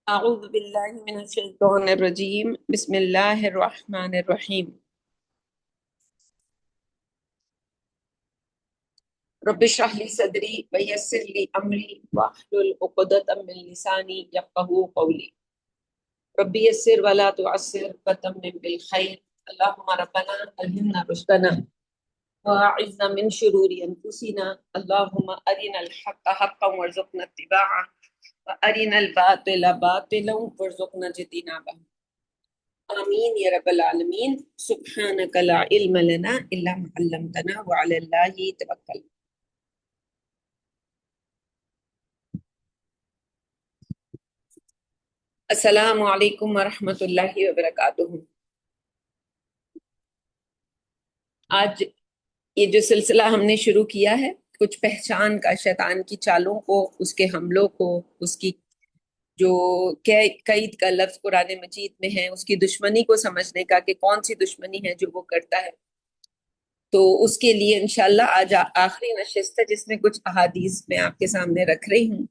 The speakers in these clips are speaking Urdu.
اعوذ باللہ من الشیطان الرجیم بسم اللہ الرحمن الرحیم رب اشرح لی صدری ویسر لی امری واحلل عقدۃ من لسانی یفقہوا قولی رب یسر ولا تعسر وتمم بالخیر اللہم ربنا الہمنا رشدنا واعذنا من شرور انفسنا اللہم ارنا الحق حقا وارزقنا اتباعہ وارنا الباطل باطلا وارزقنا اجتنابہ آمین یا رب العالمین سبحانک لا علم لنا الا ما علمتنا وعلی اللہ توکل. السلام علیکم ورحمۃ اللہ وبرکاتہ. آج یہ جو سلسلہ ہم نے شروع کیا ہے کچھ پہچان کا، شیطان کی چالوں کو، اس کے حملوں کو، اس کی جو قید کا لفظ قرآن مجید میں ہے، اس کی دشمنی کو سمجھنے کا کہ کون سی دشمنی ہے جو وہ کرتا ہے. تو اس کے لیے انشاءاللہ آج آخری نشست ہے جس میں کچھ احادیث میں آپ کے سامنے رکھ رہی ہوں،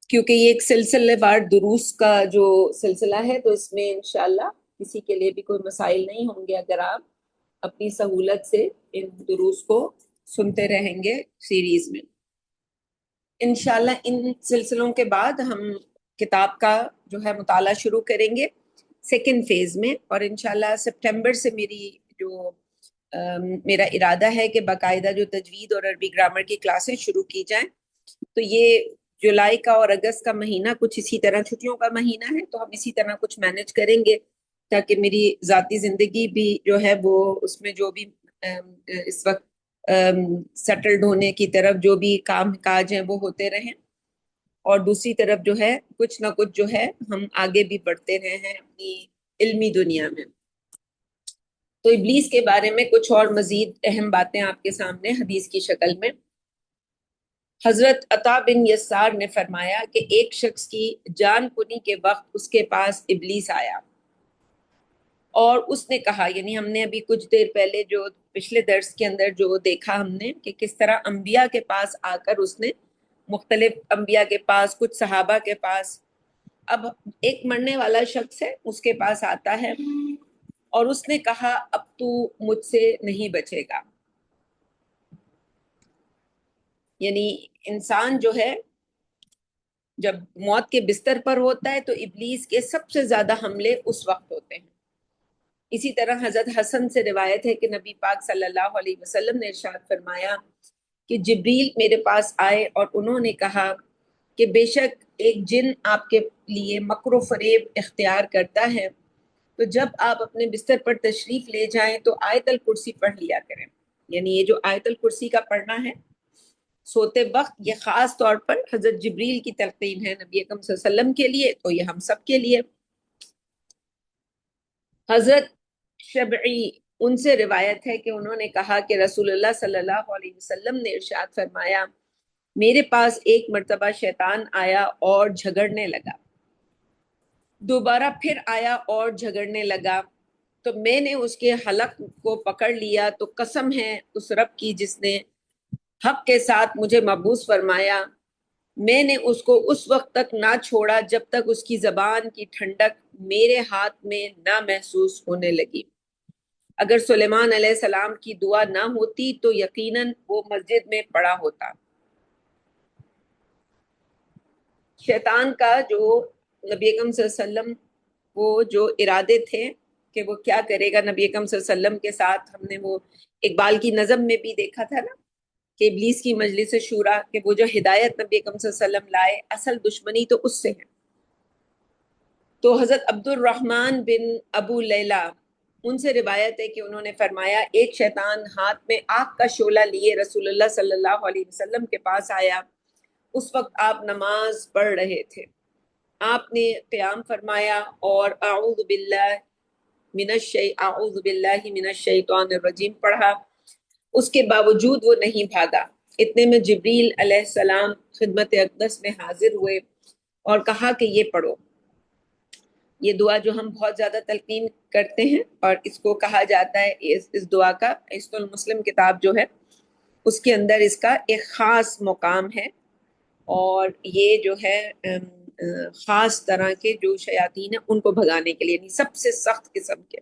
کیونکہ یہ ایک سلسلے وار دروس کا جو سلسلہ ہے، تو اس میں انشاءاللہ کسی کے لیے بھی کوئی مسائل نہیں ہوں گے اگر آپ اپنی سہولت سے ان دروس کو سنتے رہیں گے سیریز میں. انشاءاللہ ان سلسلوں کے بعد ہم کتاب کا جو ہے مطالعہ شروع کریں گے سیکنڈ فیز میں، اور انشاءاللہ سپٹمبر سے میرا ارادہ ہے کہ باقاعدہ جو تجوید اور عربی گرامر کی کلاسیں شروع کی جائیں. تو یہ جولائی کا اور اگست کا مہینہ کچھ اسی طرح چھٹیوں کا مہینہ ہے، تو ہم اسی طرح کچھ مینج کریں گے تاکہ میری ذاتی زندگی بھی جو ہے وہ اس میں جو بھی اس وقت سیٹلڈ ہونے کی طرف جو بھی کام کاج ہیں وہ ہوتے رہیں، اور دوسری طرف جو ہے کچھ نہ کچھ جو ہے ہم آگے بھی بڑھتے رہے ہیں اپنی علمی دنیا میں. تو ابلیس کے بارے میں کچھ اور مزید اہم باتیں آپ کے سامنے حدیث کی شکل میں. حضرت عطا بن یسار نے فرمایا کہ ایک شخص کی جان کنی کے وقت اس کے پاس ابلیس آیا اور اس نے کہا، یعنی ہم نے ابھی کچھ دیر پہلے جو پچھلے درس کے اندر جو دیکھا ہم نے کہ کس طرح انبیاء کے پاس آ کر اس نے مختلف انبیاء کے پاس، کچھ صحابہ کے پاس، اب ایک مرنے والا شخص ہے اس کے پاس آتا ہے اور اس نے کہا اب تو مجھ سے نہیں بچے گا. یعنی انسان جو ہے جب موت کے بستر پر ہوتا ہے تو ابلیس کے سب سے زیادہ حملے اس وقت ہوتے ہیں. اسی طرح حضرت حسن سے روایت ہے کہ نبی پاک صلی اللہ علیہ وسلم نے ارشاد فرمایا کہ جبریل میرے پاس آئے اور انہوں نے کہا کہ بے شک ایک جن آپ کے لیے مکر و فریب اختیار کرتا ہے، تو جب آپ اپنے بستر پر تشریف لے جائیں تو آیت الکرسی پڑھ لیا کریں. یعنی یہ جو آیت الکرسی کا پڑھنا ہے سوتے وقت، یہ خاص طور پر حضرت جبریل کی تلقین ہے نبی اکرم صلی اللہ علیہ وسلم کے لیے، تو یہ ہم سب کے لیے. حضرت شبعی ان سے روایت ہے کہ انہوں نے کہا کہ رسول اللہ صلی اللہ علیہ وسلم نے ارشاد فرمایا میرے پاس ایک مرتبہ شیطان آیا اور جھگڑنے لگا، دوبارہ پھر آیا اور جھگڑنے لگا، تو میں نے اس کے حلق کو پکڑ لیا، تو قسم ہے اس رب کی جس نے حق کے ساتھ مجھے مبعوث فرمایا، میں نے اس کو اس وقت تک نہ چھوڑا جب تک اس کی زبان کی ٹھنڈک میرے ہاتھ میں نہ محسوس ہونے لگی. اگر سلیمان علیہ السلام کی دعا نہ ہوتی تو یقیناً وہ مسجد میں پڑا ہوتا. شیطان کا جو نبی اکرم صلی اللہ علیہ وسلم وہ جو ارادے تھے کہ وہ کیا کرے گا نبی اکرم صلی اللہ علیہ وسلم کے ساتھ، ہم نے وہ اقبال کی نظم میں بھی دیکھا تھا نا کہ ابلیس کی مجلس شورا، کہ وہ جو ہدایت نبی اکرم صلی اللہ علیہ وسلم لائے اصل دشمنی تو اس سے ہے. تو حضرت عبد الرحمن بن ابو لیلہ ان سے روایت ہے کہ انہوں نے فرمایا ایک شیطان ہاتھ میں آگ کا شعلہ لیے رسول اللہ صلی اللہ علیہ وسلم کے پاس آیا. اس وقت آپ نماز پڑھ رہے تھے، آپ نے قیام فرمایا اور اعوذ باللہ من الشیطان الرجیم پڑھا. اس کے باوجود وہ نہیں بھاگا. اتنے میں جبریل علیہ السلام خدمت اقدس میں حاضر ہوئے اور کہا کہ یہ پڑھو. یہ دعا جو ہم بہت زیادہ تلقین کرتے ہیں اور اس کو کہا جاتا ہے، اس دعا کا حصن المسلم کتاب جو ہے اس کے اندر اس کا ایک خاص مقام ہے، اور یہ جو ہے خاص طرح کے جو شیاطین ہیں ان کو بھگانے کے لیے، یعنی سب سے سخت قسم کے.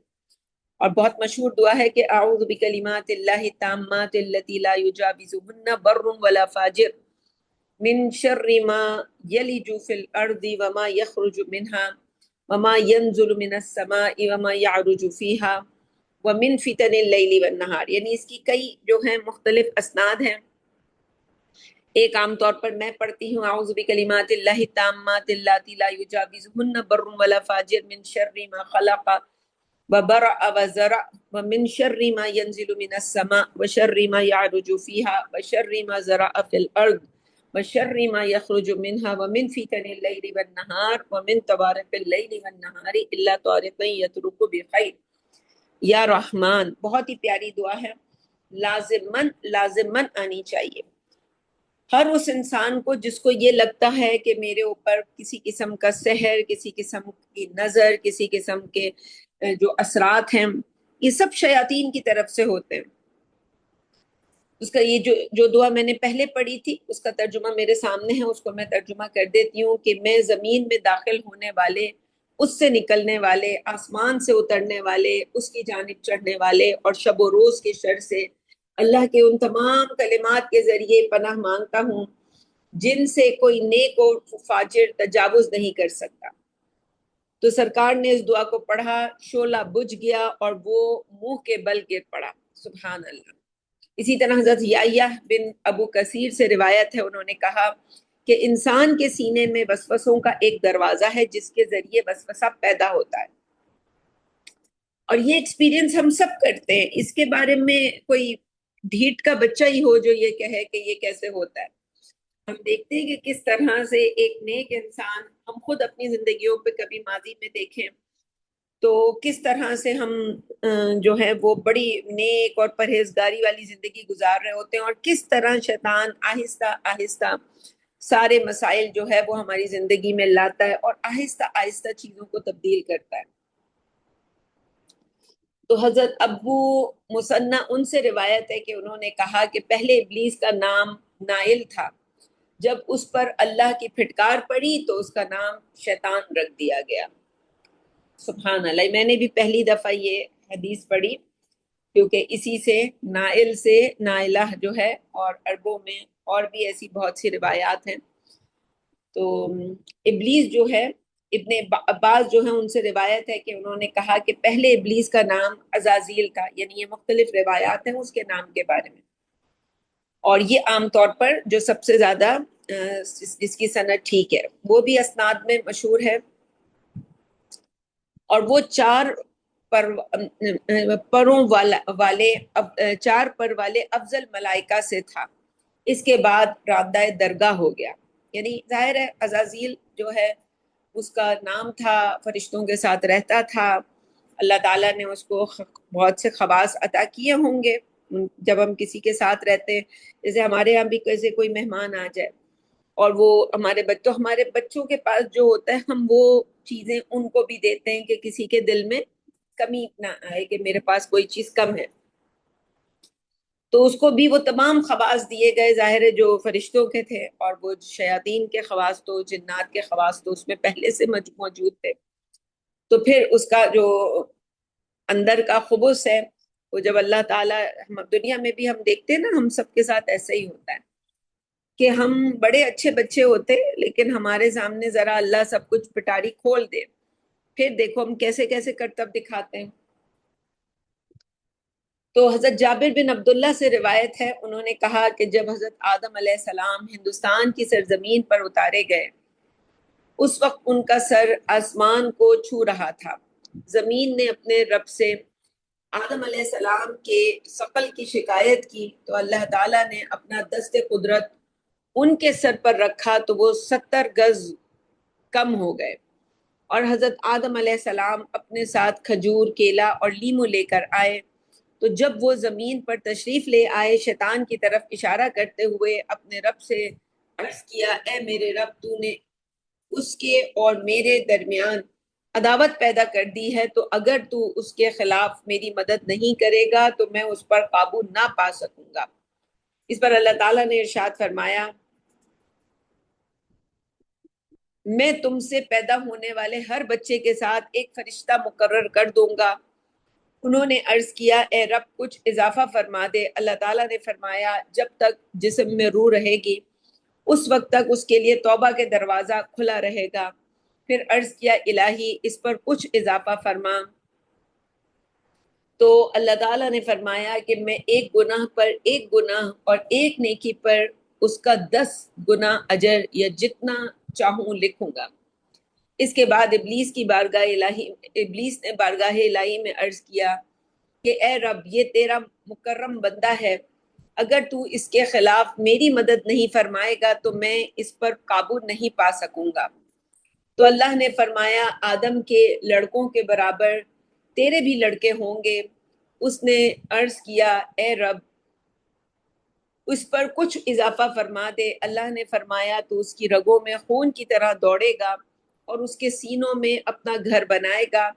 اور بہت مشہور دعا ہے کہ اعوذ بکلمات اللہ التامات التی لا یجاوزہن بر ولا فاجر من شر ما یلج فی الارض وما یخرج منها وما ينزل من السماء وما يعرج فيها ومن فتن اللیل والنہار. یعنی اس کی کئی جو ہیں مختلف اسناد ہیں. ایک عام طور پر میں پڑھتی ہوں اعوذ بکلمات اللہ التامات اللاتی لا یجاوزہن بر ولا فاجر من شر ما خلق وبرأ وزرع ومن شر ما ينزل من السماء وشر ما يعرج فيها وشر ما زرع في الأرض وشر ما يخرج منها ومن فتن الليل والنهار ومن طوارق الليل والنهار إلا طارقا يترك بخير. یا رحمان، بہت ہی پیاری دعا ہے، لازمن آنی چاہیے ہر اس انسان کو جس کو یہ لگتا ہے کہ میرے اوپر کسی قسم کا سحر، کسی قسم کی نظر، کسی قسم کے جو اثرات ہیں، یہ سب شیاطین کی طرف سے ہوتے ہیں. اس کا یہ جو دعا میں نے پہلے پڑھی تھی اس کا ترجمہ میرے سامنے ہے، اس کو میں ترجمہ کر دیتی ہوں کہ میں زمین میں داخل ہونے والے، اس سے نکلنے والے، آسمان سے اترنے والے، اس کی جانب چڑھنے والے اور شب و روز کے شر سے اللہ کے ان تمام کلمات کے ذریعے پناہ مانگتا ہوں جن سے کوئی نیک اور فاجر تجاوز نہیں کر سکتا. تو سرکار نے اس دعا کو پڑھا، شعلہ بجھ گیا اور وہ منہ کے بل گر پڑا. سبحان اللہ. اسی طرح حضرت یحییٰ بن ابو کثیر سے روایت ہے، انہوں نے کہا کہ انسان کے سینے میں وسوسوں کا ایک دروازہ ہے جس کے ذریعے وسوسہ پیدا ہوتا ہے، اور یہ ایکسپیرینس ہم سب کرتے ہیں. اس کے بارے میں کوئی ڈھیٹ کا بچہ ہی ہو جو یہ کہے کہ یہ کیسے ہوتا ہے. ہم دیکھتے ہیں کہ کس طرح سے ایک نیک انسان، ہم خود اپنی زندگیوں پہ کبھی ماضی میں دیکھیں تو کس طرح سے ہم جو ہے وہ بڑی نیک اور پرہیزگاری والی زندگی گزار رہے ہوتے ہیں، اور کس طرح شیطان آہستہ آہستہ سارے مسائل جو ہے وہ ہماری زندگی میں لاتا ہے اور آہستہ آہستہ چیزوں کو تبدیل کرتا ہے. تو حضرت ابو مسنہ ان سے روایت ہے کہ انہوں نے کہا کہ پہلے ابلیس کا نام نائل تھا، جب اس پر اللہ کی پھٹکار پڑی تو اس کا نام شیطان رکھ دیا گیا. سبحان اللہ. میں نے بھی پہلی دفعہ یہ حدیث پڑھی، کیونکہ اسی سے نائل سے نائلہ جو ہے، اور عربوں میں اور بھی ایسی بہت سی روایات ہیں. تو ابلیس جو ہے، ابن عباس جو ہیں ان سے روایت ہے کہ انہوں نے کہا کہ پہلے ابلیس کا نام عزازیل تھا. یعنی یہ مختلف روایات ہیں اس کے نام کے بارے میں، اور یہ عام طور پر جو سب سے زیادہ جس کی سند ٹھیک ہے وہ بھی اسناد میں مشہور ہے. اور وہ چار پر والے افضل ملائکہ سے تھا، اس کے بعد رابطہ درگاہ ہو گیا. یعنی ظاہر ہے عزازیل جو ہے اس کا نام تھا، فرشتوں کے ساتھ رہتا تھا، اللہ تعالیٰ نے اس کو بہت سے خواص عطا کیے ہوں گے. جب ہم کسی کے ساتھ رہتے ہیں، جیسے ہمارے یہاں بھی کیسے کوئی مہمان آ جائے اور وہ ہمارے بچوں کے پاس جو ہوتا ہے ہم وہ چیزیں ان کو بھی دیتے ہیں کہ کسی کے دل میں کمی نہ آئے کہ میرے پاس کوئی چیز کم ہے. تو اس کو بھی وہ تمام خواص دیے گئے، ظاہر ہے جو فرشتوں کے تھے، اور وہ شیاطین کے خواص تو جنات کے خواص تو اس میں پہلے سے موجود تھے. تو پھر اس کا جو اندر کا خبث ہے وہ جب اللہ تعالیٰ، دنیا میں بھی ہم دیکھتے ہیں نا، ہم سب کے ساتھ ایسا ہی ہوتا ہے کہ ہم بڑے اچھے بچے ہوتے لیکن ہمارے سامنے ذرا اللہ سب کچھ پٹاری کھول دے، پھر دیکھو ہم کیسے کیسے کرتب دکھاتے ہیں. تو حضرت جابر بن عبداللہ سے روایت ہے، انہوں نے کہا کہ جب حضرت آدم علیہ السلام ہندوستان کی سرزمین پر اتارے گئے، اس وقت ان کا سر آسمان کو چھو رہا تھا. زمین نے اپنے رب سے آدم علیہ السلام کے ثقل کی شکایت کی تو اللہ تعالیٰ نے اپنا دست قدرت ان کے سر پر رکھا تو وہ 70 گز کم ہو گئے. اور حضرت آدم علیہ السلام اپنے ساتھ کھجور، کیلا اور لیمو لے کر آئے. تو جب وہ زمین پر تشریف لے آئے، شیطان کی طرف اشارہ کرتے ہوئے اپنے رب سے عرض کیا، اے میرے رب، تو نے اس کے اور میرے درمیان عداوت پیدا کر دی ہے، تو اگر تو اس کے خلاف میری مدد نہیں کرے گا تو میں اس پر قابو نہ پا سکوں گا. اس پر اللہ تعالیٰ نے ارشاد فرمایا، میں تم سے پیدا ہونے والے ہر بچے کے ساتھ ایک فرشتہ مقرر کر دوں گا۔ انہوں نے عرض کیا اے رب کچھ اضافہ فرما دے۔ اللہ تعالیٰ نے فرمایا جب تک جسم میں روح رہے گی اس وقت تک اس کے لیے توبہ کے دروازہ کھلا رہے گا۔ پھر عرض کیا الہی اس پر کچھ اضافہ فرما۔ تو اللہ تعالیٰ نے فرمایا کہ میں ایک گناہ پر ایک گناہ اور ایک نیکی پر اس کا 10 گنا اجر یا جتنا چاہوں لکھوں گا۔ اس کے بعد ابلیس نے بارگاہ الہی میں عرض کیا کہ اے رب یہ تیرا مکرم بندہ ہے، اگر تو اس کے خلاف میری مدد نہیں فرمائے گا تو میں اس پر قابو نہیں پا سکوں گا۔ تو اللہ نے فرمایا آدم کے لڑکوں کے برابر تیرے بھی لڑکے ہوں گے۔ اس نے عرض کیا اے رب اس پر کچھ اضافہ فرما دے۔ اللہ نے فرمایا تو اس کی رگوں میں خون کی طرح دوڑے گا اور اس کے سینوں میں اپنا گھر بنائے گا۔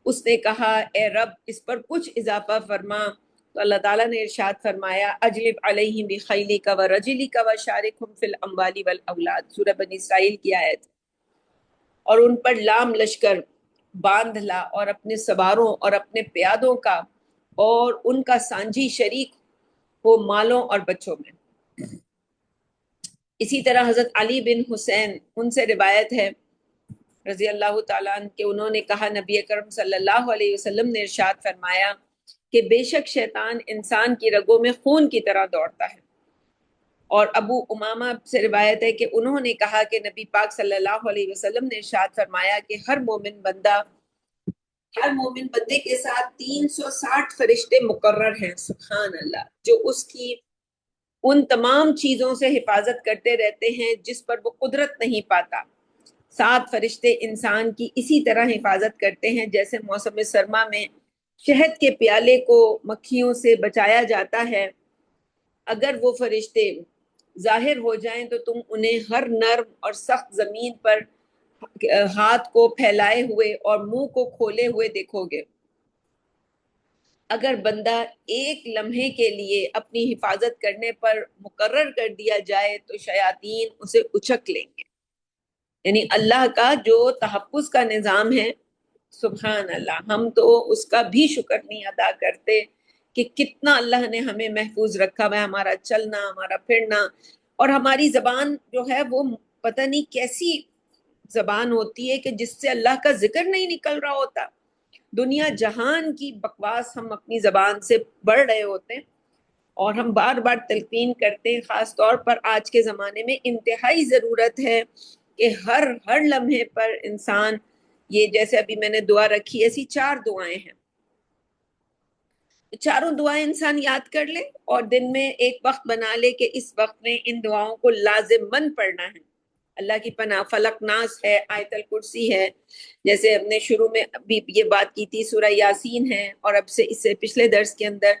اس نے کہا اے رب اس پر کچھ اضافہ فرما۔ تو اللہ تعالیٰ نے ارشاد فرمایا اجلب علیہم بخیلک ورجلک وشارکہم فی الاموال والاولاد، سورہ بنی اسرائیل کی آیت۔ اور ان پر لام لشکر باندھ لا اور اپنے سواروں اور اپنے پیادوں کا اور ان کا سانجھی شریک ہو مالوں اور بچوں میں۔ اسی طرح حضرت علی بن حسین ان سے روایت ہے رضی اللہ تعالیٰ عنہ کہ انہوں نے کہا نبی اکرم صلی اللہ علیہ وسلم نے ارشاد فرمایا کہ بے شک شیطان انسان کی رگوں میں خون کی طرح دوڑتا ہے۔ اور ابو امامہ سے روایت ہے کہ انہوں نے کہا کہ نبی پاک صلی اللہ علیہ وسلم نے ارشاد فرمایا کہ ہر مومن بندے کے ساتھ 360 فرشتے مقرر ہیں، سبحان اللہ، جو اس کی ان تمام چیزوں سے حفاظت کرتے رہتے ہیں جس پر وہ قدرت نہیں پاتا۔ 7 فرشتے انسان کی اسی طرح حفاظت کرتے ہیں جیسے موسم سرما میں شہد کے پیالے کو مکھیوں سے بچایا جاتا ہے۔ اگر وہ فرشتے ظاہر ہو جائیں تو تم انہیں ہر نرم اور سخت زمین پر ہاتھ کو پھیلائے ہوئے اور منہ کو کھولے ہوئے دیکھو گے۔ اگر بندہ ایک لمحے کے لیے اپنی حفاظت کرنے پر مقرر کر دیا جائے تو شیاطین اسے اچک لیں گے۔ یعنی اللہ کا جو تحفظ کا نظام ہے، سبحان اللہ، ہم تو اس کا بھی شکر نہیں ادا کرتے کہ کتنا اللہ نے ہمیں محفوظ رکھا ہوا ہے، ہمارا چلنا، ہمارا پھرنا، اور ہماری زبان جو ہے وہ پتہ نہیں کیسی زبان ہوتی ہے کہ جس سے اللہ کا ذکر نہیں نکل رہا ہوتا۔ دنیا جہان کی بکواس ہم اپنی زبان سے بڑھ رہے ہوتے ہیں اور ہم بار بار تلقین کرتے ہیں۔ خاص طور پر آج کے زمانے میں انتہائی ضرورت ہے کہ ہر لمحے پر انسان یہ جیسے ابھی میں نے دعا رکھی ایسی 4 دعائیں ہیں، چاروں دعائیں انسان یاد کر لے اور دن میں ایک وقت بنا لے کہ اس وقت میں ان دعاؤں کو لازماً پڑھنا ہے۔ اللہ کی پناہ فلق ناس ہے، آیت الکرسی ہے، جیسے ہم نے شروع میں بھی یہ بات کی تھی سورہ یاسین ہے، اور اب سے اس سے پچھلے درس کے اندر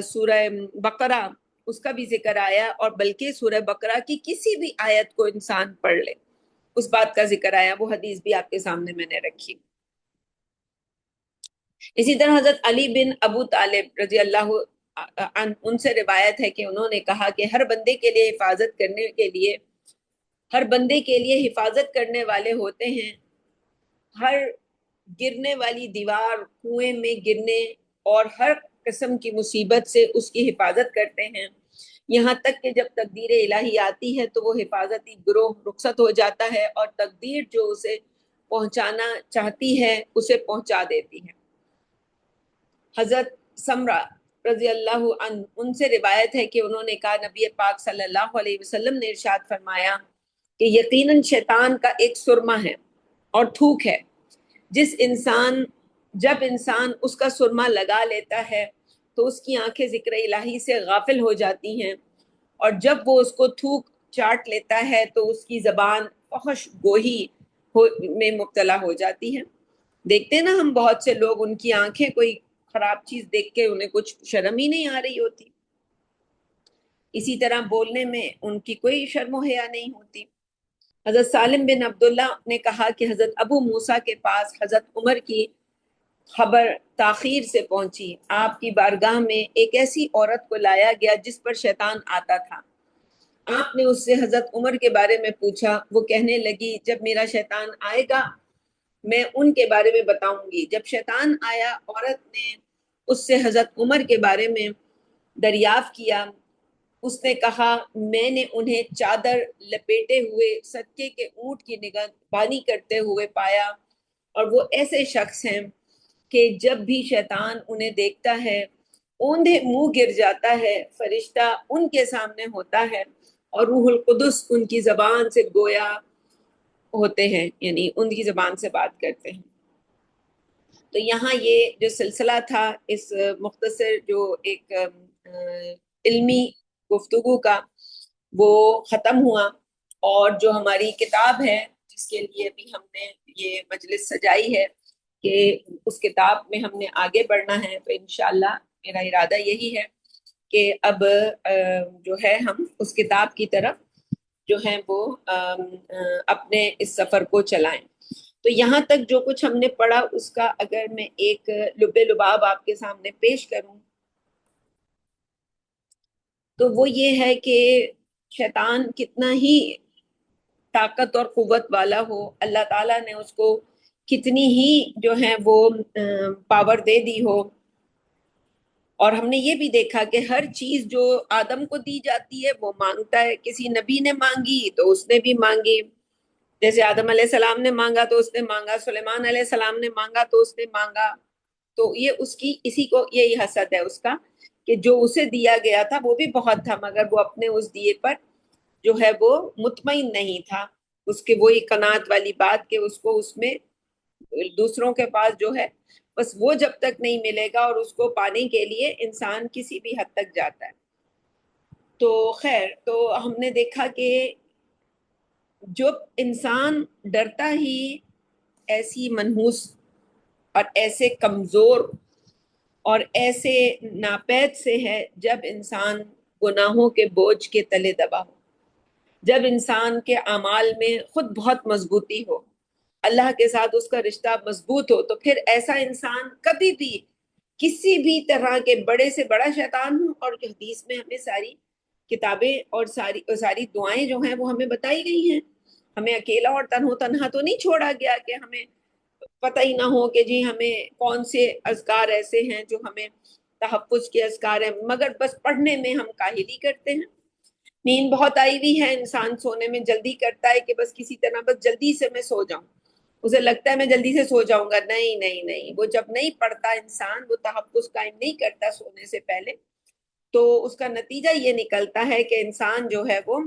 سورہ بقرہ اس کا بھی ذکر آیا، اور بلکہ سورہ بقرہ کی کسی بھی آیت کو انسان پڑھ لے اس بات کا ذکر آیا، وہ حدیث بھی آپ کے سامنے میں نے رکھی۔ اسی طرح حضرت علی بن ابو طالب رضی اللہ عنہ ان سے روایت ہے کہ انہوں نے کہا کہ ہر بندے کے لیے حفاظت کرنے والے ہوتے ہیں، ہر گرنے والی دیوار، کنویں میں گرنے اور ہر قسم کی مصیبت سے اس کی حفاظت کرتے ہیں، یہاں تک کہ جب تقدیر الہی آتی ہے تو وہ حفاظتی گروہ رخصت ہو جاتا ہے اور تقدیر جو اسے پہنچانا چاہتی ہے اسے پہنچا دیتی ہے۔ حضرت سمرہ رضی اللہ عنہ ان سے روایت ہے کہ انہوں نے کہا نبی پاک صلی اللہ علیہ وسلم نے ارشاد فرمایا کہ یقیناً شیطان کا ایک سرما ہے اور تھوک ہے، جب انسان اس کا سرما لگا لیتا ہے تو اس کی آنکھیں ذکر الہی سے غافل ہو جاتی ہیں، اور جب وہ اس کو تھوک چاٹ لیتا ہے تو اس کی زبان فحش گوہی میں مبتلا ہو جاتی ہے۔ دیکھتے ہیں نا ہم بہت سے لوگ، ان کی آنکھیں کوئی خراب چیز دیکھ کے انہیں کچھ شرم ہی نہیں آ رہی ہوتی، اسی طرح بولنے میں ان کی کوئی شرم و حیا نہیں ہوتی۔ حضرت سالم بن عبداللہ نے کہا کہ حضرت ابو موسیٰ کے پاس حضرت عمر کی خبر تاخیر سے پہنچی، آپ کی بارگاہ میں ایک ایسی عورت کو لایا گیا جس پر شیطان آتا تھا۔ آپ نے اس سے حضرت عمر کے بارے میں پوچھا، وہ کہنے لگی جب میرا شیطان آئے گا میں ان کے بارے میں بتاؤں گی۔ جب شیطان آیا، عورت نے اس سے حضرت عمر کے بارے میں دریافت کیا۔ اس نے کہا میں نے انہیں چادر لپیٹے ہوئے صدقے کے اونٹ کی نگہبانی کرتے ہوئے پایا، اور وہ ایسے شخص ہیں کہ جب بھی شیطان انہیں دیکھتا ہے اوندھے منہ گر جاتا ہے، فرشتہ ان کے سامنے ہوتا ہے اور روح القدس ان کی زبان سے گویا ہوتے ہیں، یعنی ان کی زبان سے بات کرتے ہیں۔ تو یہاں یہ جو سلسلہ تھا اس مختصر جو ایک علمی گفتگو کا، وہ ختم ہوا، اور جو ہماری کتاب ہے جس کے لیے بھی ہم نے یہ مجلس سجائی ہے کہ اس کتاب میں ہم نے آگے بڑھنا ہے، تو انشاءاللہ میرا ارادہ یہی ہے کہ اب جو ہے ہم اس کتاب کی طرف جو ہیں وہ اپنے اس سفر کو چلائیں۔ تو یہاں تک جو کچھ ہم نے پڑھا اس کا اگر میں ایک لب لباب آپ کے سامنے پیش کروں تو وہ یہ ہے کہ شیطان کتنا ہی طاقت اور قوت والا ہو، اللہ تعالیٰ نے اس کو کتنی ہی جو ہے وہ پاور دے دی ہو، اور ہم نے یہ بھی دیکھا کہ ہر چیز جو آدم کو دی جاتی ہے وہ مانگتا ہے۔ کسی نبی نے مانگی تو اس نے بھی مانگی، جیسے آدم علیہ السلام نے مانگا تو اس نے مانگا، سلیمان علیہ السلام نے مانگا تو اس نے مانگا۔ تو یہ اس کی اسی کو یہی حسد ہے اس کا کہ جو اسے دیا گیا تھا وہ بھی بہت تھا، مگر وہ اپنے اس دیے پر جو ہے وہ مطمئن نہیں تھا۔ اس کے وہی قناعت والی بات کہ اس کو اس میں دوسروں کے پاس جو ہے بس وہ جب تک نہیں ملے گا، اور اس کو پانے کے لیے انسان کسی بھی حد تک جاتا ہے۔ تو خیر، تو ہم نے دیکھا کہ جو انسان ڈرتا ہی ایسی منحوس اور ایسے کمزور اور ایسے ناپید سے ہے جب انسان گناہوں کے بوجھ کے تلے دبا ہو، جب انسان کے اعمال میں خود بہت مضبوطی ہو، اللہ کے ساتھ اس کا رشتہ مضبوط ہو، تو پھر ایسا انسان کبھی بھی کسی بھی طرح کے بڑے سے بڑا شیطان ہو، اور حدیث میں ہمیں ساری کتابیں اور ساری دعائیں جو ہیں وہ ہمیں بتائی گئی ہیں۔ ہمیں اکیلا اور تنہا تو نہیں چھوڑا گیا کہ ہمیں پتہ ہی نہ ہو کہ جی ہمیں کون سے اذکار ایسے ہیں جو ہمیں تحفظ کے اذکار ہیں، مگر بس پڑھنے میں ہم کاہلی کرتے ہیں۔ نیند بہت آئی ہوئی ہے، انسان سونے میں جلدی کرتا ہے کہ بس کسی طرح بس جلدی سے میں سو جاؤں، اسے لگتا ہے میں جلدی سے سو جاؤں گا۔ نہیں نہیں نہیں، وہ جب نہیں پڑھتا انسان، وہ تحفظ قائم نہیں کرتا سونے سے پہلے، تو اس کا نتیجہ یہ نکلتا ہے کہ انسان جو ہے وہ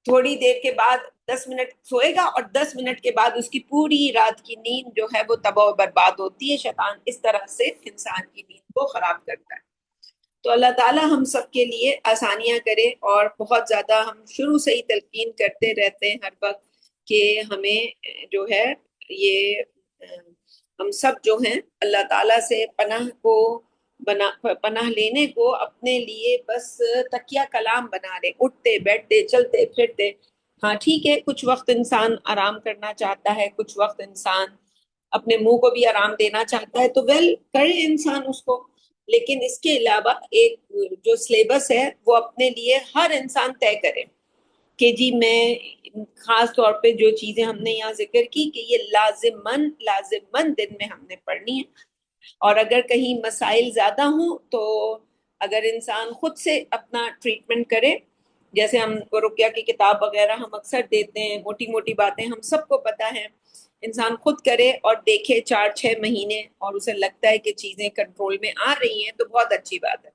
تھوڑی دیر کے بعد 10 منٹ سوئے گا، اور 10 منٹ کے بعد اس کی پوری رات کی نیند جو ہے وہ تباہ و برباد ہوتی ہے۔ شیطان اس طرح سے انسان کی نیند کو خراب کرتا ہے۔ تو اللہ تعالیٰ ہم سب کے لیے آسانیاں کرے، اور بہت زیادہ ہم شروع سے ہی تلقین کرتے رہتے ہیں ہر وقت کہ ہمیں جو ہے یہ ہم سب جو ہیں اللہ تعالیٰ سے پناہ لینے کو اپنے لیے بس تکیہ کلام بنا لیں، اٹھتے بیٹھتے چلتے پھرتے۔ ہاں ٹھیک ہے، کچھ وقت انسان آرام کرنا چاہتا ہے، کچھ وقت انسان اپنے منہ کو بھی آرام دینا چاہتا ہے، تو ویل کرے انسان اس کو، لیکن اس کے علاوہ ایک جو سلیبس ہے وہ اپنے لیے ہر انسان طے کرے کہ جی میں خاص طور پہ جو چیزیں ہم نے یہاں ذکر کی کہ یہ لازمن دن میں ہم نے پڑھنی ہے، اور اگر کہیں مسائل زیادہ ہوں تو اگر انسان خود سے اپنا ٹریٹمنٹ کرے، جیسے ہم رقیہ کی کتاب وغیرہ ہم اکثر دیتے ہیں، موٹی موٹی باتیں ہم سب کو پتہ ہے، انسان خود کرے اور دیکھے 4-6 مہینے، اور اسے لگتا ہے کہ چیزیں کنٹرول میں آ رہی ہیں تو بہت اچھی بات ہے۔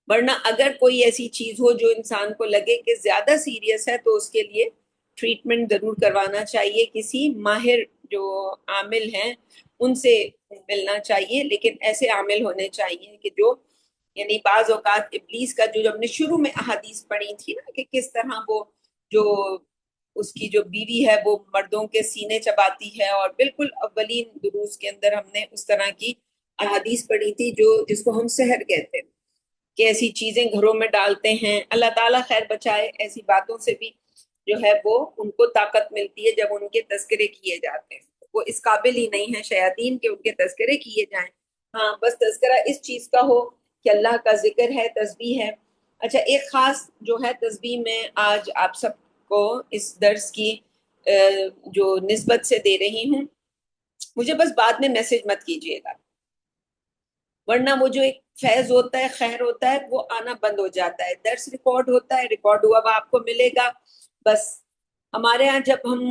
ورنہ اگر کوئی ایسی چیز ہو جو انسان کو لگے کہ زیادہ سیریس ہے تو اس کے لیے ٹریٹمنٹ ضرور کروانا چاہیے، کسی ماہر جو عامل ہیں ان سے ملنا چاہیے، لیکن ایسے عامل ہونے چاہیے کہ جو یعنی بعض اوقات ابلیس کا جو ہم نے شروع میں احادیث پڑھی تھی نا کہ کس طرح وہ جو اس کی جو بیوی ہے وہ مردوں کے سینے چباتی ہے، اور بالکل اولین دروس کے اندر ہم نے اس طرح کی احادیث پڑھی تھی جو جس کو ہم سحر کہتے ہیں کہ ایسی چیزیں گھروں میں ڈالتے ہیں۔ اللہ تعالیٰ خیر بچائے، ایسی باتوں سے بھی جو ہے وہ ان کو طاقت ملتی ہے جب ان کے تذکرے کیے جاتے ہیں۔ وہ اس قابل ہی نہیں ہے شیاطین کے ان کے تذکرے کیے جائیں، ہاں بس تذکرہ اس چیز کا ہو کہ اللہ کا ذکر ہے، تسبیح ہے۔ اچھا، ایک خاص جو ہے تسبیح میں آج آپ سب کو اس درس کی جو نسبت سے دے رہی ہوں، مجھے بس بعد میں میسج مت کیجیے گا، ورنہ وہ جو ایک فیض ہوتا ہے، خیر ہوتا ہے، وہ آنا بند ہو جاتا ہے۔ درس ریکارڈ ہوتا ہے، ریکارڈ ہوا وہ آپ کو ملے گا۔ بس ہمارے ہاں جب ہم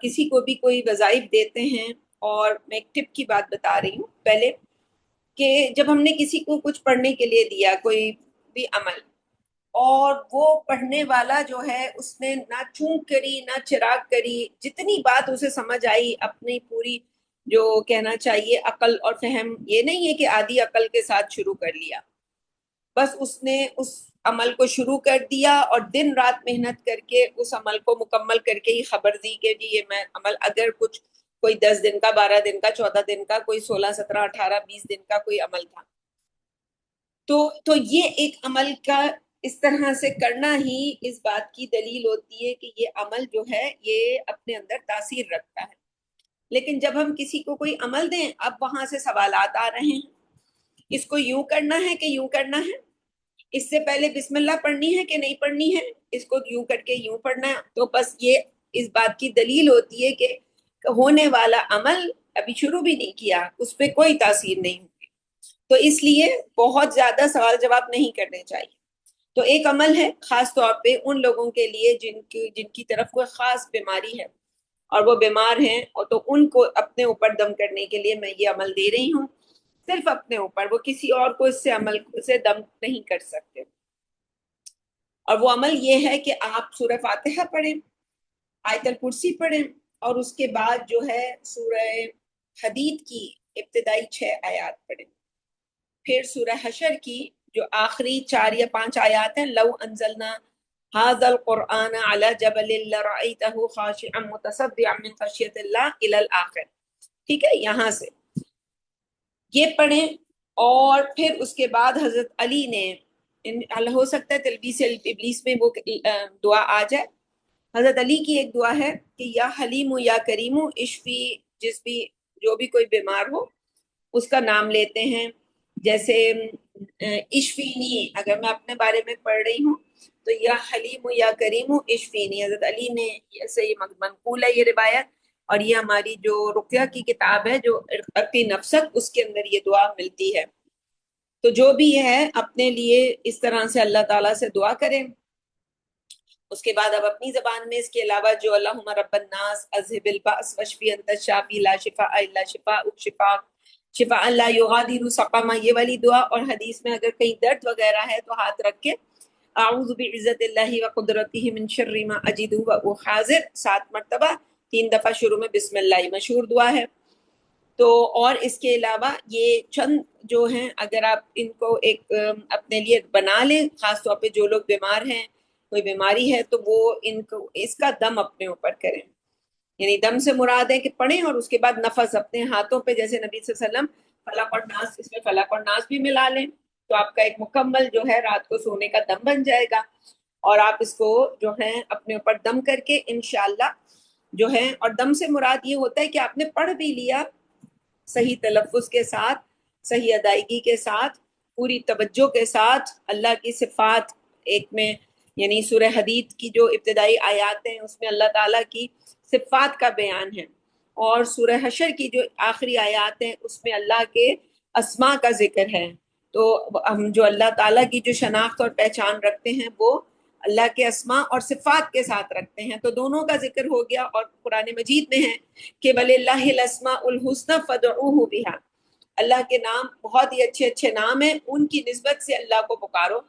کسی کو بھی کوئی وظائف دیتے ہیں، اور میں ایک ٹپ کی بات بتا رہی ہوں پہلے، کہ جب ہم نے کسی کو کچھ پڑھنے کے لیے دیا کوئی بھی عمل، اور وہ پڑھنے والا جو ہے اس نے نہ چونک کری نہ چراغ کری، جتنی بات اسے سمجھ آئی اپنی پوری جو کہنا چاہیے عقل اور فہم، یہ نہیں ہے کہ آدھی عقل کے ساتھ شروع کر لیا، بس اس نے اس عمل کو شروع کر دیا اور دن رات محنت کر کے اس عمل کو مکمل کر کے ہی خبر دی کہ جی یہ میں عمل، اگر کچھ کوئی 10 دن کا، 12 دن کا، 14 دن کا، کوئی 16 17 18 20 دن کا کوئی عمل تھا، تو یہ ایک عمل کا اس طرح سے کرنا ہی اس بات کی دلیل ہوتی ہے کہ یہ عمل جو ہے یہ اپنے اندر تاثیر رکھتا ہے۔ لیکن جب ہم کسی کو کوئی عمل دیں، اب وہاں سے سوالات آ رہے ہیں، اس کو یوں کرنا ہے کہ یوں کرنا ہے، اس سے پہلے بسم اللہ پڑھنی ہے کہ نہیں پڑھنی ہے، اس کو یوں کر کے یوں پڑھنا ہے، تو بس یہ اس بات کی دلیل ہوتی ہے کہ ہونے والا عمل ابھی شروع بھی نہیں کیا، اس پہ کوئی تاثیر نہیں ہوگی۔ تو اس لیے بہت زیادہ سوال جواب نہیں کرنے چاہیے۔ تو ایک عمل ہے خاص طور پہ ان لوگوں کے لیے جن کی طرف کوئی خاص بیماری ہے اور وہ بیمار ہیں، اور تو ان کو اپنے اوپر دم کرنے کے لیے میں یہ عمل دے رہی ہوں، صرف اپنے اوپر، وہ کسی اور کو اس سے عمل سے دم نہیں کر سکتے۔ اور وہ عمل یہ ہے کہ آپ سورہ فاتحہ پڑھیں، آیت الکرسی پڑھیں، اور اس کے بعد جو ہے سورہ حدید کی ابتدائی 6 آیات پڑھیں، پھر سورہ حشر کی جو آخری 4 یا 5 آیات ہیں، لو انزلنا هذا القرآن على جبل لرأيته خاشعا متصدعا من خشية الله الى الآخر، ٹھیک ہے، یہاں سے یہ پڑھیں۔ اور پھر اس کے بعد حضرت علی نے، ہو سکتا ہے تلبیس ابلیس میں وہ دعا آ جائے، حضرت علی کی ایک دعا ہے کہ یا حلیم یا کریم اشفی، جس بھی جو بھی کوئی بیمار ہو اس کا نام لیتے ہیں، جیسے اشفینی، اگر میں اپنے بارے میں پڑھ رہی ہوں تو یا حلیم یا کریم اشفینی، حضرت علی نے ایسے یہ منقول ہے یہ روایت، اور یہ ہماری جو رقیہ کی کتاب ہے جو ارقی نفست، اس کے اندر یہ دعا ملتی ہے۔ تو جو بھی ہے اپنے لیے اس طرح سے اللہ تعالیٰ سے دعا کریں۔ اس کے بعد اب اپنی زبان میں اس کے علاوہ جو اللہم رب الناس اذهب البأس واشفی انت الشافی لا شفاء الا شفاءک شفاء لا یغادر سقما، یہ والی دعا، اور حدیث میں اگر کہیں درد وغیرہ ہے تو ہاتھ رکھ کے اعوذ بعزت اللہ وقدرتہ من شر ما اجد واحاذر 7 مرتبہ، 3 دفعہ شروع میں بسم اللہ مشہور دعا ہے۔ تو اور اس کے علاوہ یہ چند جو ہیں اگر آپ ان کو ایک اپنے لیے بنا لیں، خاص طور پہ جو لوگ بیمار ہیں، کوئی بیماری ہے، تو وہ ان کو اس کا دم اپنے اوپر کریں، یعنی دم سے مراد ہے کہ پڑھیں اور اس کے بعد نفس اپنے ہاتھوں پہ، جیسے نبی صلی اللہ علیہ وسلم فلق اور ناس، اس میں فلق اور ناس بھی ملا لیں، تو آپ کا ایک مکمل جو ہے رات کو سونے کا دم بن جائے گا۔ اور آپ اس کو جو ہے اپنے اوپر دم کر کے انشاءاللہ جو ہے، اور دم سے مراد یہ ہوتا ہے کہ آپ نے پڑھ بھی لیا صحیح تلفظ کے ساتھ، صحیح ادائیگی کے ساتھ، پوری توجہ کے ساتھ، اللہ کی صفات ایک میں، یعنی سورہ حدید کی جو ابتدائی آیات ہیں اس میں اللہ تعالیٰ کی صفات کا بیان ہے، اور سورہ حشر کی جو آخری آیات ہیں اس میں اللہ کے اسماء کا ذکر ہے۔ تو ہم جو اللہ تعالیٰ کی جو شناخت اور پہچان رکھتے ہیں وہ اللہ کے اسماء اور صفات کے ساتھ رکھتے ہیں، تو دونوں کا ذکر ہو گیا۔ اور قرآن مجید میں ہے کہ وَلِلَّهِ الْأَسْمَاءُ الْحُسْنَى فَادْعُوهُ بِهَا، اللہ کے نام بہت ہی اچھے اچھے نام ہیں، ان کی نسبت سے اللہ کو پکارو۔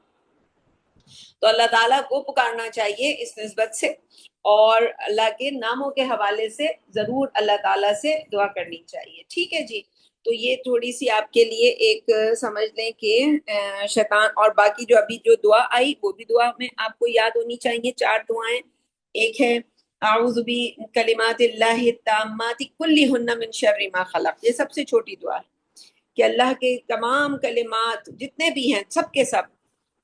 تو اللہ تعالیٰ کو پکارنا چاہیے اس نسبت سے، اور اللہ کے ناموں کے حوالے سے ضرور اللہ تعالیٰ سے دعا کرنی چاہیے، ٹھیک ہے جی۔ تو یہ تھوڑی سی آپ کے لیے ایک سمجھ لیں کہ شیطان، اور باقی جو ابھی جو دعا آئی وہ بھی دعا میں آپ کو یاد ہونی چاہیے، 4 دعائیں، ایک ہے اعوذ بکلمات اللہ التامات کلہن من شر ما خلق، یہ سب سے چھوٹی دعا ہے کہ اللہ کے تمام کلمات جتنے بھی ہیں سب کے سب،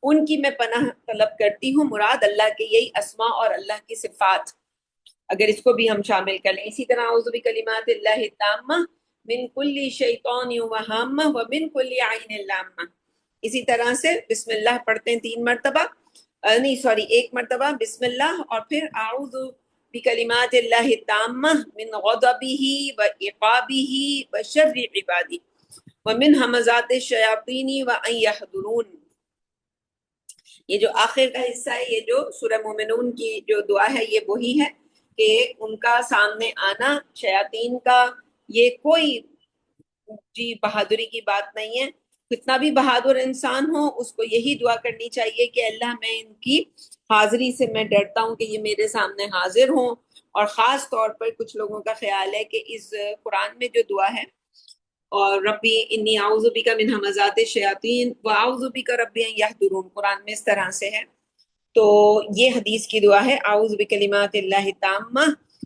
ان کی میں پناہ طلب کرتی ہوں، مراد اللہ کے یہی اسماء اور اللہ کی صفات، اگر اس کو بھی ہم شامل کر لیں۔ اسی طرح اعوذ بکلمات اللہ التامہ من کل شیطان وہامہ ومن کل عین لامہ، اسی طرح سے بسم اللہ پڑھتے ہیں 3 مرتبہ، نہیں سوری 1 مرتبہ بسم اللہ، اور پھر اعوذ بکلمات اللہ التامہ من غضبہ وعقابہ وشر عبادہ ومن ہمزات الشیاطین وان یحضرون۔ یہ جو آخر کا حصہ ہے، یہ جو سورہ مومنون کی جو دعا ہے، یہ وہی ہے کہ ان کا سامنے آنا شیاطین کا، یہ کوئی جی بہادری کی بات نہیں ہے۔ کتنا بھی بہادر انسان ہو، اس کو یہی دعا کرنی چاہیے کہ اللہ میں ان کی حاضری سے میں ڈرتا ہوں کہ یہ میرے سامنے حاضر ہوں۔ اور خاص طور پر کچھ لوگوں کا خیال ہے کہ اس قرآن میں جو دعا ہے، اور ربی انی اعوذ بک من ہمزات الشیاطین واعوذ بک ربی ان یحضرون، قرآن میں اس طرح سے ہے۔ تو یہ حدیث کی دعا ہے، اعوذ بکلمات اللہ التامہ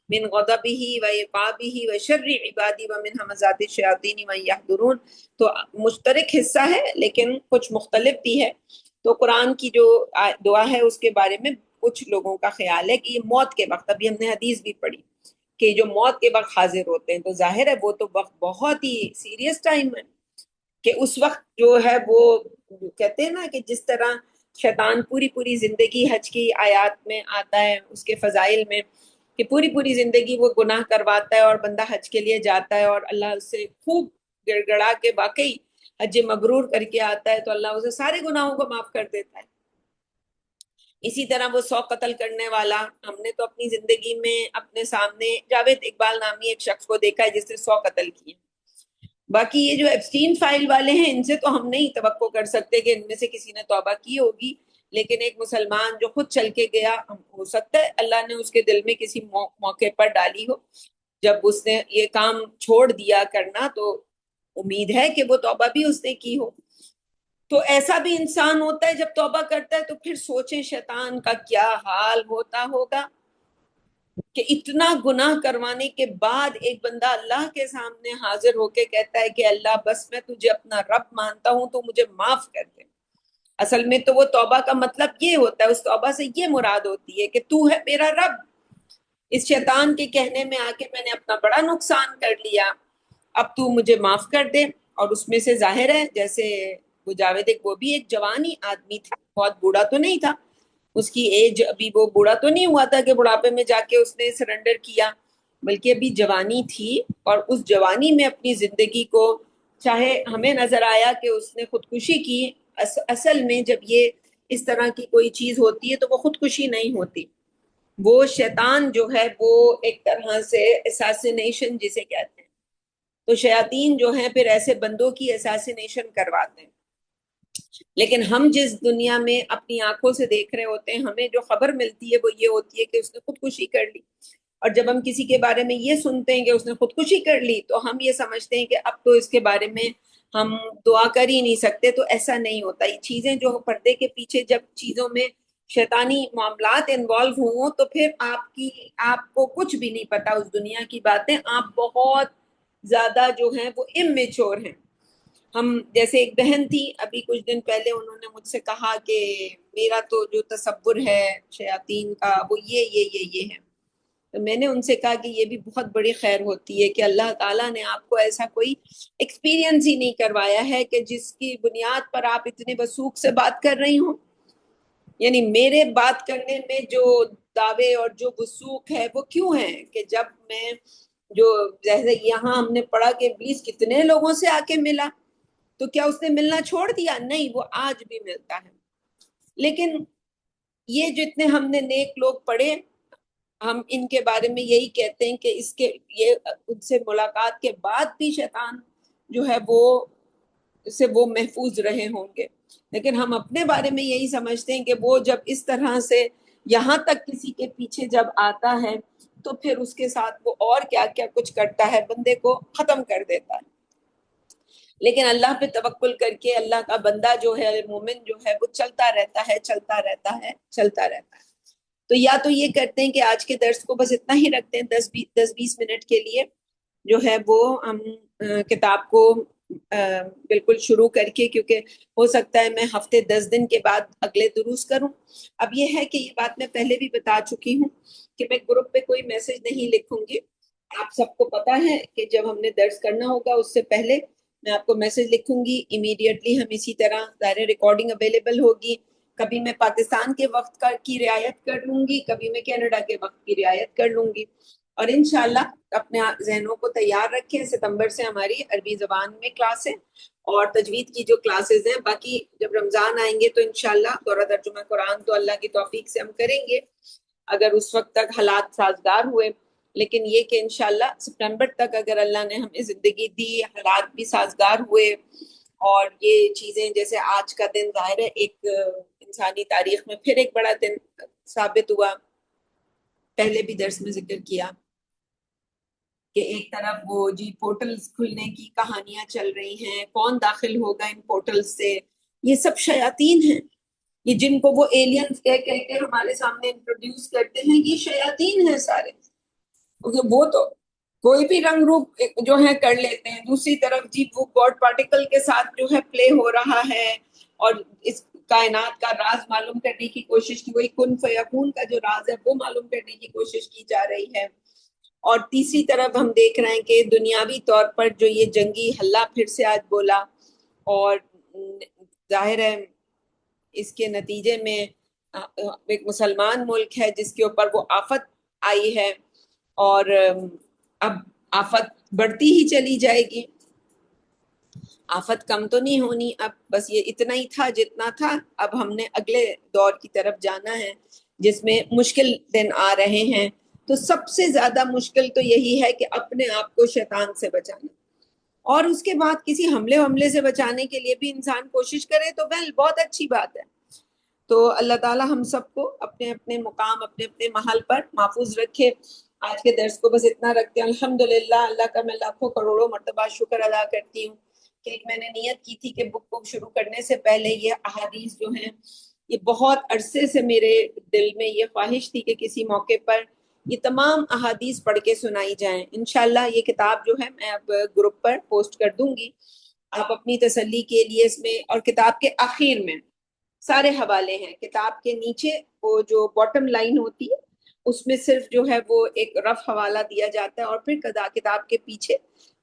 من غضبہ وعقابہ وشر عبادہ ومن ہمزات الشیاطین وان یحضرون۔ تو مشترک حصہ ہے لیکن کچھ مختلف بھی ہے۔ تو قرآن کی جو دعا ہے اس کے بارے میں کچھ لوگوں کا خیال ہے کہ یہ موت کے وقت، ابھی ہم نے حدیث بھی پڑھی کہ جو موت کے وقت حاضر ہوتے ہیں، تو ظاہر ہے وہ تو وقت بہت ہی سیریس ٹائم ہے، کہ اس وقت جو ہے وہ کہتے ہیں نا کہ جس طرح شیطان پوری پوری زندگی، حج کی آیات میں آتا ہے اس کے فضائل میں کہ پوری پوری زندگی وہ گناہ کرواتا ہے، اور بندہ حج کے لیے جاتا ہے اور اللہ اس سے خوب گڑ گڑا کے واقعی حج مبرور کر کے آتا ہے، تو اللہ اسے سارے گناہوں کو معاف کر دیتا ہے۔ اسی طرح وہ 100 قتل کرنے والا، ہم نے تو اپنی زندگی میں اپنے سامنے جاوید اقبال نامی ایک شخص کو دیکھا ہے جس نے 100 قتل کیے۔ باقی یہ جو ایبسٹین فائل والے ہیں، ان سے تو ہم نہیں توقع کر سکتے کہ ان میں سے کسی نے توبہ کی ہوگی، لیکن ایک مسلمان جو خود چل کے گیا، ہو سکتا ہے اللہ نے اس کے دل میں کسی موقع پر ڈالی ہو، جب اس نے یہ کام چھوڑ دیا کرنا تو امید ہے کہ وہ توبہ بھی اس نے کی ہو۔ تو ایسا بھی انسان ہوتا ہے جب توبہ کرتا ہے تو پھر سوچیں شیطان کا کیا حال ہوتا ہوگا کہ اتنا گناہ کروانے کے بعد ایک بندہ اللہ کے سامنے حاضر ہو کے کہتا ہے کہ اللہ بس میں تجھے اپنا رب مانتا ہوں تو مجھے معاف کر دے۔ اصل میں تو وہ توبہ کا مطلب یہ ہوتا ہے، اس توبہ سے یہ مراد ہوتی ہے کہ تو ہے میرا رب، اس شیطان کے کہنے میں آ کے میں نے اپنا بڑا نقصان کر لیا، اب تو مجھے معاف کر دے۔ اور اس میں سے ظاہر ہے جیسے وہ جاوید وہ بھی ایک جوانی آدمی تھا، بہت بوڑھا تو نہیں تھا، اس کی ایج ابھی وہ بوڑھا تو نہیں ہوا تھا کہ بڑھاپے میں جا کے اس نے سرنڈر کیا، بلکہ ابھی جوانی تھی، اور اس جوانی میں اپنی زندگی کو، چاہے ہمیں نظر آیا کہ اس نے خودکشی کی، اصل میں جب یہ اس طرح کی کوئی چیز ہوتی ہے تو وہ خودکشی نہیں ہوتی، وہ شیطان جو ہے وہ ایک طرح سے اساسینیشن جسے کہتے ہیں، تو شیاطین جو ہیں پھر ایسے بندوں کی اساسینیشن کرواتے ہیں۔ لیکن ہم جس دنیا میں اپنی آنکھوں سے دیکھ رہے ہوتے ہیں، ہمیں جو خبر ملتی ہے وہ یہ ہوتی ہے کہ اس نے خودکشی کر لی، اور جب ہم کسی کے بارے میں یہ سنتے ہیں کہ اس نے خودکشی کر لی تو ہم یہ سمجھتے ہیں کہ اب تو اس کے بارے میں ہم دعا کر ہی نہیں سکتے۔ تو ایسا نہیں ہوتا، یہ چیزیں جو پردے کے پیچھے جب چیزوں میں شیطانی معاملات انوالو ہوں تو پھر آپ کو کچھ بھی نہیں پتا اس دنیا کی باتیں، آپ بہت زیادہ جو ہیں وہ امیچور ہیں۔ ہم جیسے ایک بہن تھی ابھی کچھ دن پہلے، انہوں نے مجھ سے کہا کہ میرا تو جو تصور ہے شیاطین کا وہ یہ ہے، تو میں نے ان سے کہا کہ یہ بھی بہت بڑی خیر ہوتی ہے کہ اللہ تعالیٰ نے آپ کو ایسا کوئی ایکسپیرینس ہی نہیں کروایا ہے کہ جس کی بنیاد پر آپ اتنے وثوق سے بات کر رہی ہوں۔ یعنی میرے بات کرنے میں جو دعوے اور جو وثوق ہے وہ کیوں ہے کہ جب میں جو جیسے یہاں ہم نے پڑھا کہ ابلیس کتنے لوگوں سے آ کے ملا، تو کیا اس نے ملنا چھوڑ دیا؟ نہیں، وہ آج بھی ملتا ہے۔ لیکن یہ جتنے ہم نے نیک لوگ پڑھے، ہم ان کے بارے میں یہی کہتے ہیں کہ یہ ان سے ملاقات کے بعد بھی شیطان جو ہے وہ محفوظ رہے ہوں گے، لیکن ہم اپنے بارے میں یہی سمجھتے ہیں کہ وہ جب اس طرح سے یہاں تک کسی کے پیچھے جب آتا ہے تو پھر اس کے ساتھ وہ اور کیا کیا کچھ کرتا ہے، بندے کو ختم کر دیتا ہے۔ لیکن اللہ پہ توکل کر کے اللہ کا بندہ جو ہے، مومن جو ہے، وہ چلتا رہتا ہے چلتا رہتا ہے چلتا رہتا ہے۔ تو یا تو یہ کرتے ہیں کہ آج کے درس کو بس اتنا ہی رکھتے ہیں 10-20 منٹ کے لیے، جو ہے وہ ہم کتاب کو بالکل شروع کر کے، کیونکہ ہو سکتا ہے میں ہفتے 10 دن کے بعد اگلے دروس کروں۔ اب یہ ہے کہ یہ بات میں پہلے بھی بتا چکی ہوں کہ میں گروپ پہ کوئی میسج نہیں لکھوں گی۔ آپ سب کو پتا ہے کہ جب ہم نے درس کرنا ہوگا اس سے پہلے میں آپ کو میسج لکھوں گی امیڈیٹلی. ہم اسی طرح ظاہر ریکارڈنگ اویلیبل ہوگی. کبھی میں پاکستان کے وقت کی رعایت کر لوں گی, کبھی میں کینیڈا کے وقت کی رعایت کر لوں گی. اور انشاءاللہ اپنے ذہنوں کو تیار رکھیں. ستمبر سے ہماری عربی زبان میں کلاس ہے اور تجوید کی جو کلاسز ہیں. باقی جب رمضان آئیں گے تو انشاءاللہ دورہ ترجمہ قرآن تو اللہ کی توفیق سے ہم کریں گے, اگر اس وقت تک حالات سازگار ہوئے. لیکن یہ کہ انشاءاللہ سپٹمبر تک اگر اللہ نے ہمیں زندگی دی, حالات بھی سازگار ہوئے, اور یہ چیزیں جیسے آج کا دن ظاہر ہے ایک انسانی تاریخ میں پھر ایک بڑا دن ثابت ہوا. پہلے بھی درس میں ذکر کیا کہ ایک طرف وہ جی پورٹلز کھلنے کی کہانیاں چل رہی ہیں, کون داخل ہوگا ان پورٹلز سے. یہ سب شیاطین ہیں, یہ جن کو وہ ایلینز کہہ کے ہمارے سامنے انٹروڈیوس کرتے ہیں, یہ شیاطین ہیں سارے. وہ تو کوئی بھی رنگ روپ جو ہے کر لیتے ہیں. دوسری طرف جی وہ گاڈ پارٹیکل کے ساتھ جو ہے پلے ہو رہا ہے, اور اس کائنات کا راز معلوم کرنے کی کوشش کی, وہی کن فیکون کا جو راز ہے وہ معلوم کرنے کی کوشش کی جا رہی ہے. اور تیسری طرف ہم دیکھ رہے ہیں کہ دنیاوی طور پر جو یہ جنگی حلہ پھر سے آج بولا, اور ظاہر ہے اس کے نتیجے میں ایک مسلمان ملک ہے جس کے اوپر وہ آفت آئی ہے, اور اب آفت بڑھتی ہی چلی جائے گی. آفت کم تو نہیں ہونی. اب بس یہ اتنا ہی تھا جتنا تھا. اب ہم نے اگلے دور کی طرف جانا ہے جس میں مشکل دن آ رہے ہیں. تو سب سے زیادہ مشکل تو یہی ہے کہ اپنے آپ کو شیطان سے بچانا, اور اس کے بعد کسی حملے سے بچانے کے لیے بھی انسان کوشش کرے تو بہت اچھی بات ہے. تو اللہ تعالی ہم سب کو اپنے اپنے مقام, اپنے اپنے محل پر محفوظ رکھے. آج کے درس کو بس اتنا رکھتے ہیں. الحمدللہ, اللہ کا میں لاکھوں کروڑوں مرتبہ شکر ادا کرتی ہوں کہ ایک میں نے نیت کی تھی کہ بک کو شروع کرنے سے پہلے یہ احادیث جو ہیں, یہ بہت عرصے سے میرے دل میں یہ خواہش تھی کہ کسی موقع پر یہ تمام احادیث پڑھ کے سنائی جائیں. انشاءاللہ یہ کتاب جو ہے میں اب گروپ پر پوسٹ کر دوں گی, آپ اپنی تسلی کے لیے اس میں, اور کتاب کے آخر میں سارے حوالے ہیں. کتاب کے نیچے وہ جو باٹم لائن ہوتی ہے اس میں صرف جو ہے وہ ایک رف حوالہ دیا جاتا ہے, اور پھر کتاب کے پیچھے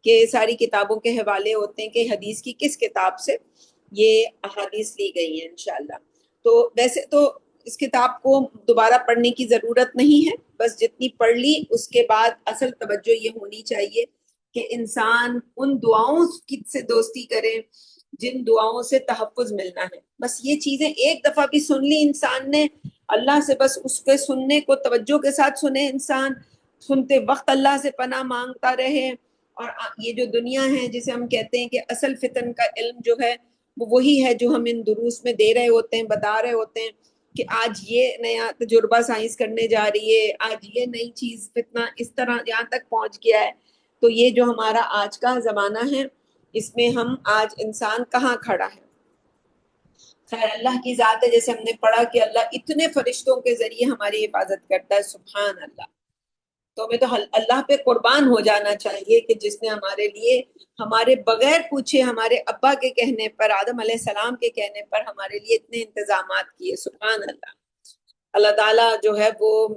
کہ ساری کتابوں کے حوالے ہوتے ہیں کہ حدیث کی کس کتاب سے یہ احادیث لی گئی ہیں انشاءاللہ. تو ویسے تو اس کتاب کو دوبارہ پڑھنے کی ضرورت نہیں ہے, بس جتنی پڑھ لی اس کے بعد اصل توجہ یہ ہونی چاہیے کہ انسان ان دعاؤں سے دوستی کرے جن دعاؤں سے تحفظ ملنا ہے. بس یہ چیزیں ایک دفعہ بھی سن لی انسان نے اللہ سے, بس اس کے سننے کو توجہ کے ساتھ سنے انسان, سنتے وقت اللہ سے پناہ مانگتا رہے. اور یہ جو دنیا ہے جسے ہم کہتے ہیں کہ اصل فتن کا علم جو ہے وہ وہی ہے جو ہم ان دروس میں دے رہے ہوتے ہیں, بتا رہے ہوتے ہیں کہ آج یہ نیا تجربہ سائنس کرنے جا رہی ہے, آج یہ نئی چیز فتنہ اس طرح یہاں تک پہنچ گیا ہے. تو یہ جو ہمارا آج کا زمانہ ہے اس میں ہم آج انسان کہاں کھڑا ہے. خیر اللہ کی ذات ہے, جیسے ہم نے پڑھا کہ اللہ اتنے فرشتوں کے ذریعے ہماری حفاظت کرتا ہے, سبحان اللہ. تو ہمیں تو اللہ پہ قربان ہو جانا چاہیے کہ جس نے ہمارے لیے ہمارے بغیر پوچھے, ہمارے ابا کے کہنے پر, آدم علیہ السلام کے کہنے پر ہمارے لیے اتنے انتظامات کیے. سبحان اللہ. اللہ تعالیٰ جو ہے وہ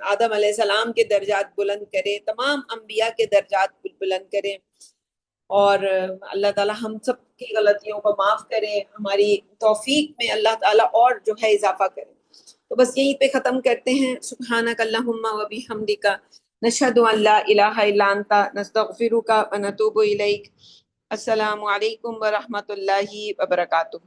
آدم علیہ السلام کے درجات بلند کرے, تمام انبیاء کے درجات بلند کرے, اور اللہ تعالیٰ ہم سب کی غلطیوں کو معاف کرے, ہماری توفیق میں اللہ تعالیٰ اور جو ہے اضافہ کرے. تو بس یہیں پہ ختم کرتے ہیں. سبحانک اللہم و بحمدک, نشہد ان لا الہ الا انت, نستغفرک و نتوب الیک. السلام علیکم ورحمۃ اللہ وبرکاتہ.